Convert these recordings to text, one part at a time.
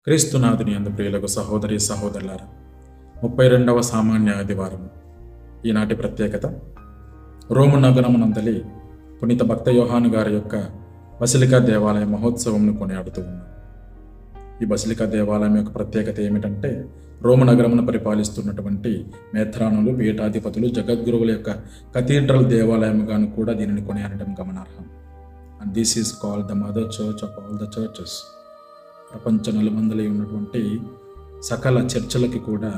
క్రీస్తునాథుని యందు ప్రియులకు సహోదరి సహోదరులారా, 32వ సామాన్య ఆదివారం. ఈనాటి ప్రత్యేకత రోము నగరమునందలి పునీత భక్త యోహాను గారి యొక్క బసిలికా దేవాలయ మహోత్సవంను కొనియాడుతూ ఉన్నాం. ఈ బసిలికా దేవాలయం యొక్క ప్రత్యేకత ఏమిటంటే, రోము నగరమును పరిపాలిస్తున్నటువంటి మేత్రానులు, పీఠాధిపతులు, జగద్గురువుల యొక్క కథీడ్రల్ దేవాలయముగాను కూడా దీనిని కొనియాడటం గమనార్హం. And this is called the mother church of all the churches. ప్రపంచ నలుమందలి ఉన్నటువంటి సకల చర్చలకి కూడా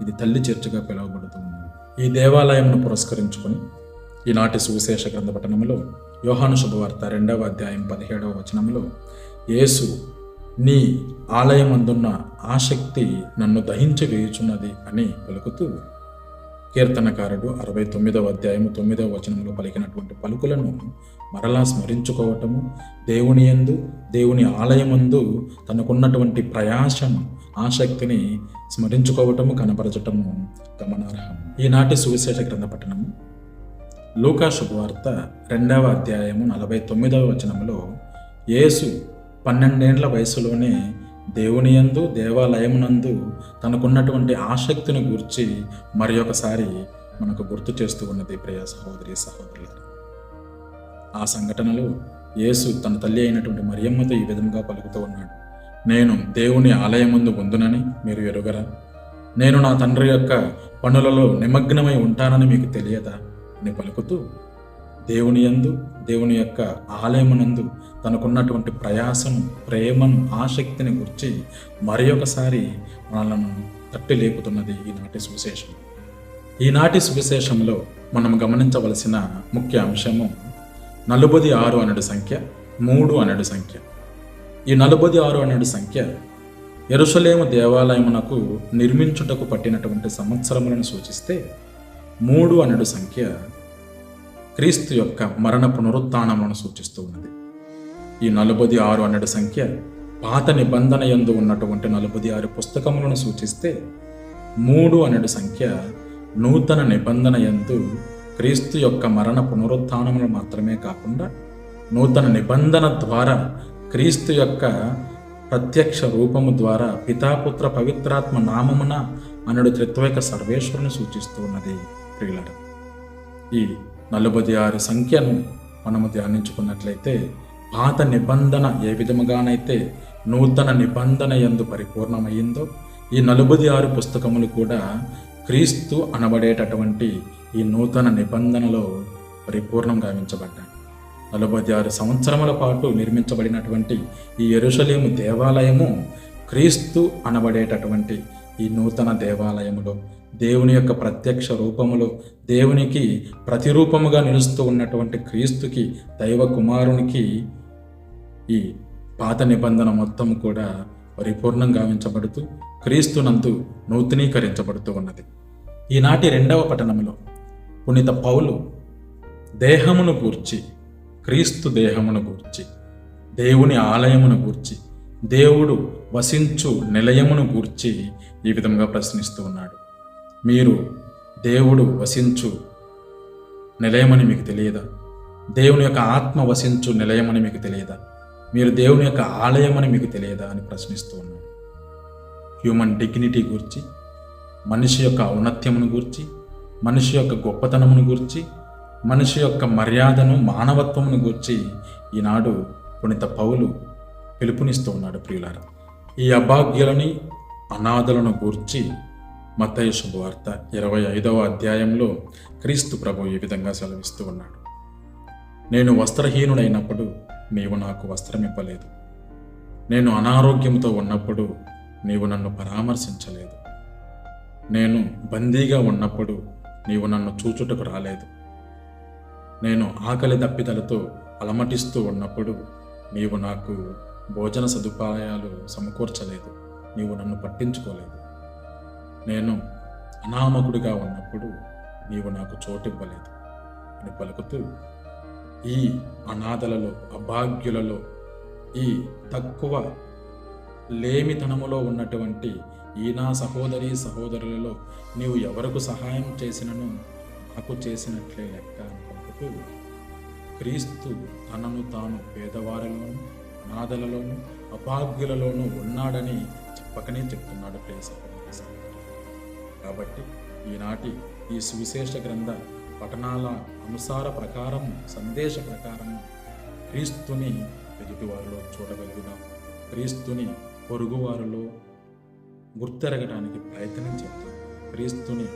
ఇది తల్లి చర్చగా పిలువబడుతుంది. ఈ దేవాలయంను పురస్కరించుకొని ఈనాటి సువిశేష గ్రంథ పఠనములో యోహాను శుభవార్త 2వ అధ్యాయం 17వ వచనములో, యేసు నీ ఆలయమందున్న ఆసక్తి నన్ను దహించి వేయుచున్నది అని పలుకుతూ, కీర్తనకారుడు 69వ అధ్యాయం 9వ వచనంలో పలికినటువంటి పలుకులను మరలా స్మరించుకోవటము, దేవుని యందు, దేవుని ఆలయమందు తనకున్నటువంటి ప్రయాసను, ఆసక్తిని స్మరించుకోవటము, కనపరచటము గమనార్హం. ఈనాటి సువిశేష గ్రంథ పఠనము లూకా శుభవార్త 2వ అధ్యాయము 49వ వచనంలో, యేసు 12 ఏండ్ల వయసులోనే దేవుని యందు, దేవాలయమునందు తనకున్నటువంటి ఆసక్తిని గూర్చి మరి ఒకసారి మనకు గుర్తు చేస్తూ ఉన్నది ప్రియ సహోదరి సహోదరులారా. ఆ సంఘటనలో యేసు తన తల్లి అయినటువంటి మరియమ్మతో ఈ విధంగా పలుకుతూ ఉన్నాడు, నేను దేవుని ఆలయమందు ఉందునని మీరు ఎరుగరా? నేను నా తండ్రి యొక్క పనులలో నిమగ్నమై ఉంటానని మీకు తెలియదా అని పలుకుతూ, దేవుని యందు, దేవుని యొక్క ఆలయమునందు తనకున్నటువంటి ప్రయాసను, ప్రేమను, ఆసక్తిని గురించి మరి ఒకసారి మనలను తట్టి లేపుతున్నది ఈనాటి సువిశేషం. ఈనాటి సువిశేషంలో మనం గమనించవలసిన ముఖ్య అంశము 46 అనడు సంఖ్య, 3 అనడు సంఖ్య. ఈ 46 అనడు సంఖ్య యెరూషలేము దేవాలయమునకు నిర్మించుటకు పట్టినటువంటి సంవత్సరములను సూచిస్తే, 3 అనడు సంఖ్య క్రీస్తు యొక్క మరణ పునరుత్థానములను సూచిస్తూ ఉన్నది. ఈ 46 అనడు సంఖ్య పాత నిబంధన యందు ఉన్నటువంటి 46 పుస్తకములను సూచిస్తే, 3 అనడు సంఖ్య నూతన నిబంధన యందు క్రీస్తు యొక్క మరణ పునరుత్థానములు మాత్రమే కాకుండా, నూతన నిబంధన ద్వారా క్రీస్తు యొక్క ప్రత్యక్ష రూపము ద్వారా పితాపుత్ర పవిత్రాత్మ నామమున అనడు త్రిత్వైక సర్వేశ్వరుని సూచిస్తూ ఉన్నది ప్రియులారా. ఈ 46 సంఖ్యను మనము ధ్యానించుకున్నట్లయితే, పాత నిబంధన ఏ విధముగానైతే నూతన నిబంధన యందు పరిపూర్ణమయ్యిందో, ఈ 46 పుస్తకములు కూడా క్రీస్తు అనబడేటటువంటి ఈ నూతన నిబంధనలో పరిపూర్ణం గావించబడ్డాయి. 46 సంవత్సరముల పాటు నిర్మించబడినటువంటి ఈ యెరూషలేము దేవాలయము క్రీస్తు అనబడేటటువంటి ఈ నూతన దేవాలయములో, దేవుని యొక్క ప్రత్యక్ష రూపములో, దేవునికి ప్రతిరూపముగా నిలుస్తూ ఉన్నటువంటి క్రీస్తుకి, దైవ కుమారునికి ఈ పాత నిబంధన మొత్తం కూడా పరిపూర్ణం గావించబడుతూ క్రీస్తునందు నూతనీకరించబడుతూ ఉన్నది. ఈనాటి 2వ పఠనములో పునీత పౌలు దేహమును గూర్చి, క్రీస్తు దేహమును గూర్చి, దేవుని ఆలయమును గూర్చి, దేవుడు వసించు నిలయమును గూర్చి ఈ విధంగా ప్రశ్నిస్తూ ఉన్నాడు. మీరు దేవుడు వసించు నిలయమని మీకు తెలియదా? దేవుని యొక్క ఆత్మ వసించు నిలయమని మీకు తెలియదా? మీరు దేవుని యొక్క ఆలయమని మీకు తెలియదా అని ప్రశ్నిస్తూ ఉన్నాడు. హ్యూమన్ డిగ్నిటీ గూర్చి, మనిషి యొక్క ఔన్నత్యమును గూర్చి, మనిషి యొక్క గొప్పతనమును గూర్చి, మనిషి యొక్క మర్యాదను, మానవత్వమును గూర్చి ఈనాడు పునీత పౌలు పిలుపునిస్తూ ఉన్నాడు ప్రియులారా. ఈ అభాగ్యులని, అనాథలను గూర్చి మత్తయి శుభవార్త 25వ అధ్యాయంలో క్రీస్తు ప్రభు ఈ విధంగా సెలవిస్తూ ఉన్నాడు, నేను వస్త్రహీనుడైనప్పుడు నీవు నాకు వస్త్రమివ్వలేదు, నేను అనారోగ్యంతో ఉన్నప్పుడు నీవు నన్ను పరామర్శించలేదు, నేను బందీగా ఉన్నప్పుడు నీవు నన్ను చూచుటకు రాలేదు, నేను ఆకలి దప్పిదలతో అలమటిస్తూ ఉన్నప్పుడు నీవు నాకు భోజన సదుపాయాలు సమకూర్చలేదు, నీవు నన్ను పట్టించుకోలేదు, నేను అనామకుడిగా ఉన్నప్పుడు నీవు నాకు చోటివ్వలేదు అని పలుకుతూ, ఈ అనాథలలో, అభాగ్యులలో, ఈ తక్కువ లేమితనములో ఉన్నటువంటి ఈ నా సహోదరి సహోదరులలో నీవు ఎవరికి సహాయం చేసినను నాకు చేసినట్లే లెక్క అని పలుకుతూ, క్రీస్తు తనను తాను పేదవారిలోను, అనాథలలోను, అభాగ్యులలోనూ ఉన్నాడని తప్పకనే చెప్తున్నాడు ప్రియ సహోదరి సహోదరులారా. కాబట్టి ఈనాటి ఈ సువిశేష గ్రంథ పఠనాల ప్రకారం సందేశ ప్రకారం క్రీస్తుని ఎదుటివారిలో చూడగలుగుదాం. క్రీస్తుని పొరుగువారిలో గుర్తెరగడానికి ప్రయత్నం చేద్దాం. క్రీస్తుని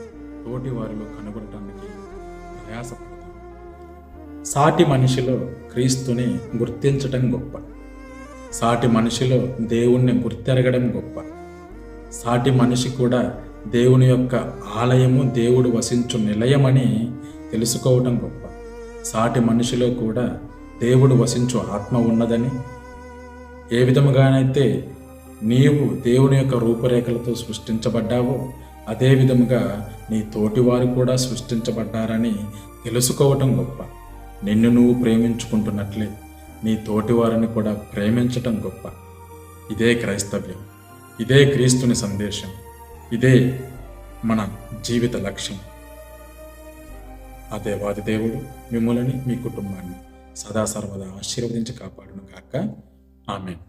తోటి వారిలో కనుగొనడానికి ప్రయాసపడతాం. సాటి మనిషిలో క్రీస్తుని గుర్తించటం గొప్ప. సాటి మనిషిలో దేవుణ్ణి గుర్తెరగడం గొప్ప. సాటి మనిషి కూడా దేవుని యొక్క ఆలయము, దేవుడు వసించు నిలయమని తెలుసుకోవటం గొప్ప. సాటి మనిషిలో కూడా దేవుడు వసించు ఆత్మ ఉన్నదని, ఏ విధముగానైతే నీవు దేవుని యొక్క రూపురేఖలతో సృష్టించబడ్డావో అదే విధముగా నీ తోటివారు కూడా సృష్టించబడ్డారని తెలుసుకోవటం గొప్ప. నిన్ను నువ్వు ప్రేమించుకుంటున్నట్లే నీ తోటివారిని కూడా ప్రేమించటం గొప్ప. ఇదే క్రైస్తవ్యం, ఇదే క్రీస్తుని సందేశం, ఇదే మన జీవిత లక్ష్యం. ఆ దేవాది దేవుడు మిమ్మల్ని, మీ కుటుంబాన్ని సదా సర్వదా ఆశీర్వదించి కాపాడును గాక. ఆమేన్.